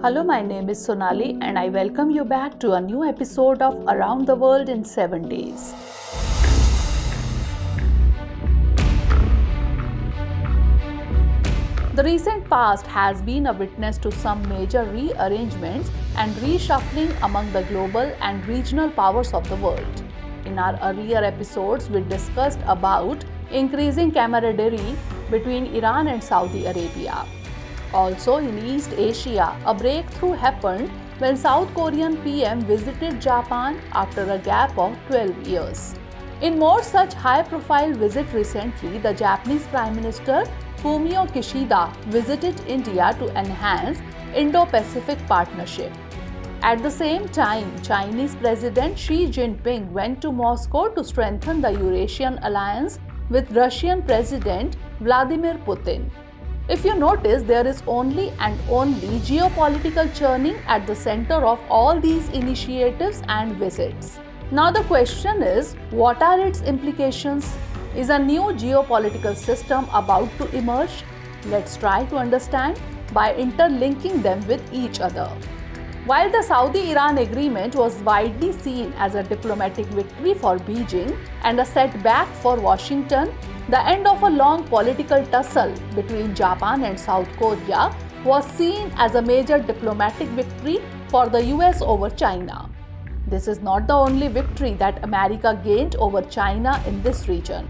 Hello, my name is Sonali and I welcome you back to a new episode of Around the World in 7 Days. The recent past has been a witness to some major rearrangements and reshuffling among the global and regional powers of the world. In our earlier episodes, we discussed about increasing camaraderie between Iran and Saudi Arabia. Also, in East Asia, a breakthrough happened when South Korean PM visited Japan after a gap of 12 years. In more such high-profile visit recently, the Japanese Prime Minister Fumio Kishida visited India to enhance Indo-Pacific partnership. At the same time, Chinese President Xi Jinping went to Moscow to strengthen the Eurasian alliance with Russian President Vladimir Putin. If you notice, there is only geopolitical churning at the center of all these initiatives and visits. Now the question is, what are its implications? Is a new geopolitical system about to emerge? Let's try to understand by interlinking them with each other. While the Saudi-Iran agreement was widely seen as a diplomatic victory for Beijing and a setback for Washington, the end of a long political tussle between Japan and South Korea was seen as a major diplomatic victory for the US over China. This is not the only victory that America gained over China in this region.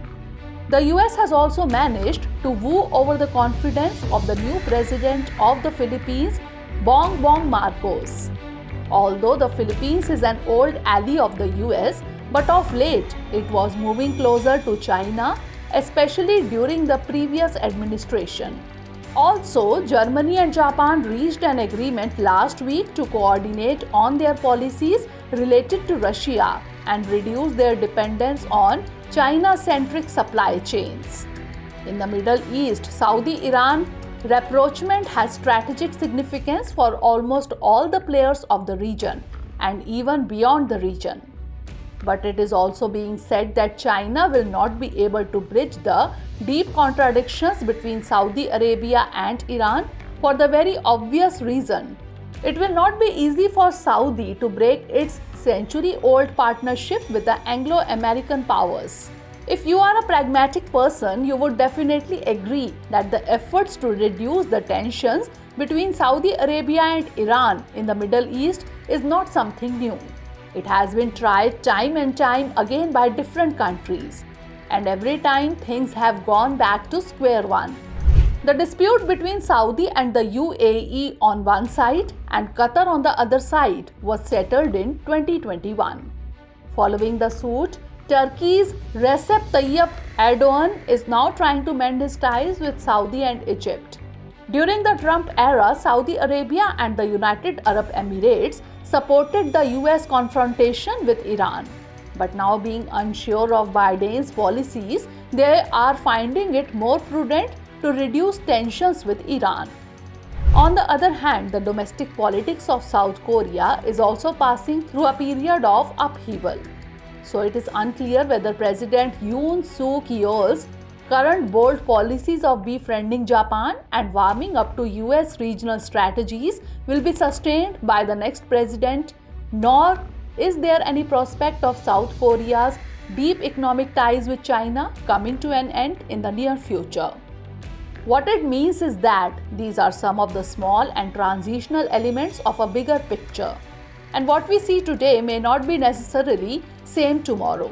The US has also managed to woo over the confidence of the new president of the Philippines, Bongbong Marcos. Although the Philippines is an old ally of the US, but of late it was moving closer to China, especially during the previous administration. Also, Germany and Japan reached an agreement last week to coordinate on their policies related to Russia and reduce their dependence on China-centric supply chains. In the Middle East, Saudi-Iran rapprochement has strategic significance for almost all the players of the region and even beyond the region. But it is also being said that China will not be able to bridge the deep contradictions between Saudi Arabia and Iran for the very obvious reason. It will not be easy for Saudi to break its century-old partnership with the Anglo-American powers. If you are a pragmatic person, you would definitely agree that the efforts to reduce the tensions between Saudi Arabia and Iran in the Middle East is not something new. It has been tried time and time again by different countries, and every time things have gone back to square one. The dispute between Saudi and the UAE on one side and Qatar on the other side was settled in 2021. Following the suit, Turkey's Recep Tayyip Erdogan is now trying to mend his ties with Saudi and Egypt. During the Trump era, Saudi Arabia and the United Arab Emirates supported the US confrontation with Iran. But now, being unsure of Biden's policies, they are finding it more prudent to reduce tensions with Iran. On the other hand, the domestic politics of South Korea is also passing through a period of upheaval. So it is unclear whether President Yoon Suk Yeol's current bold policies of befriending Japan and warming up to US regional strategies will be sustained by the next president, nor is there any prospect of South Korea's deep economic ties with China coming to an end in the near future. What it means is that these are some of the small and transitional elements of a bigger picture, and what we see today may not be necessarily same tomorrow.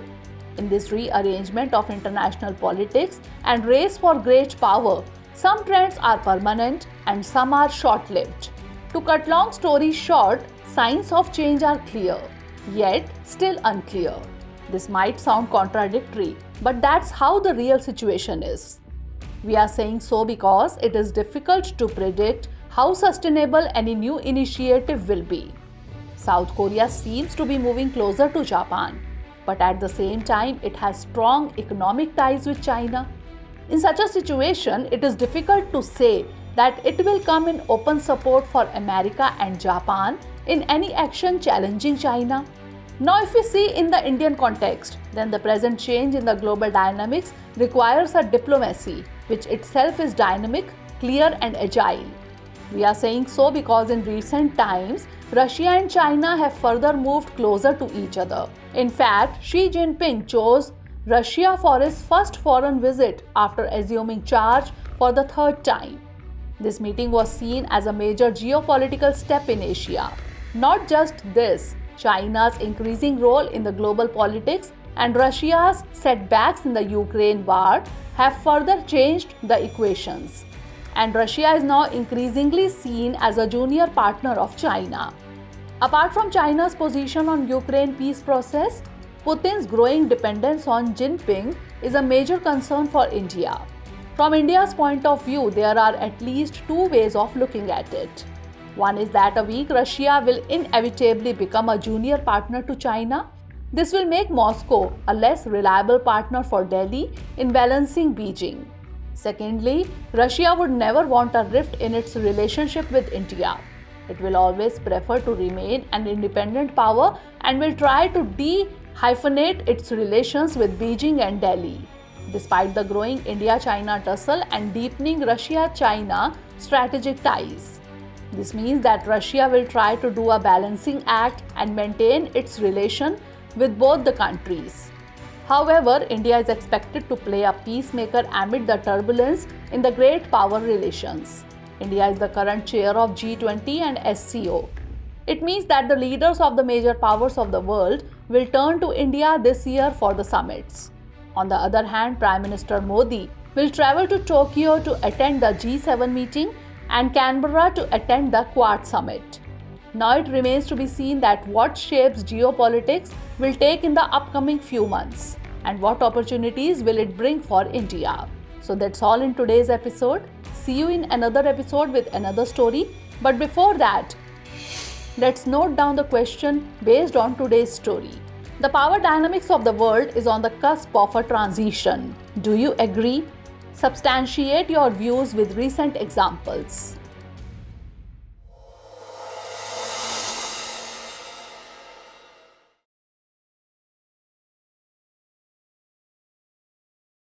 In this rearrangement of international politics and race for great power, some trends are permanent and some are short-lived. To cut long story short, signs of change are clear, yet still unclear. This might sound contradictory, but that's how the real situation is. We are saying so because it is difficult to predict how sustainable any new initiative will be. South Korea seems to be moving closer to Japan, but at the same time, it has strong economic ties with China. In such a situation, it is difficult to say that it will come in open support for America and Japan in any action challenging China. Now, if we see in the Indian context, then the present change in the global dynamics requires a diplomacy which itself is dynamic, clear and agile. We are saying so because in recent times, Russia and China have further moved closer to each other. In fact, Xi Jinping chose Russia for his first foreign visit after assuming charge for the third time. This meeting was seen as a major geopolitical step in Asia. Not just this, China's increasing role in the global politics and Russia's setbacks in the Ukraine war have further changed the equations. And Russia is now increasingly seen as a junior partner of China. Apart from China's position on Ukraine peace process, Putin's growing dependence on Jinping is a major concern for India. From India's point of view, there are at least two ways of looking at it. One is that a weak Russia will inevitably become a junior partner to China. This will make Moscow a less reliable partner for Delhi in balancing Beijing. Secondly, Russia would never want a rift in its relationship with India. It will always prefer to remain an independent power and will try to de-hyphenate its relations with Beijing and Delhi. Despite the growing India-China tussle and deepening Russia-China strategic ties. This means that Russia will try to do a balancing act and maintain its relation with both the countries. However, India is expected to play a peacemaker amid the turbulence in the great power relations. India is the current chair of G20 and SCO. It means that the leaders of the major powers of the world will turn to India this year for the summits. On the other hand, Prime Minister Modi will travel to Tokyo to attend the G7 meeting and Canberra to attend the Quad summit. Now it remains to be seen that what shapes geopolitics will take in the upcoming few months and what opportunities will it bring for India. So that's all in today's episode. See you in another episode with another story. But before that, let's note down the question based on today's story. The power dynamics of the world is on the cusp of a transition. Do you agree? Substantiate your views with recent examples.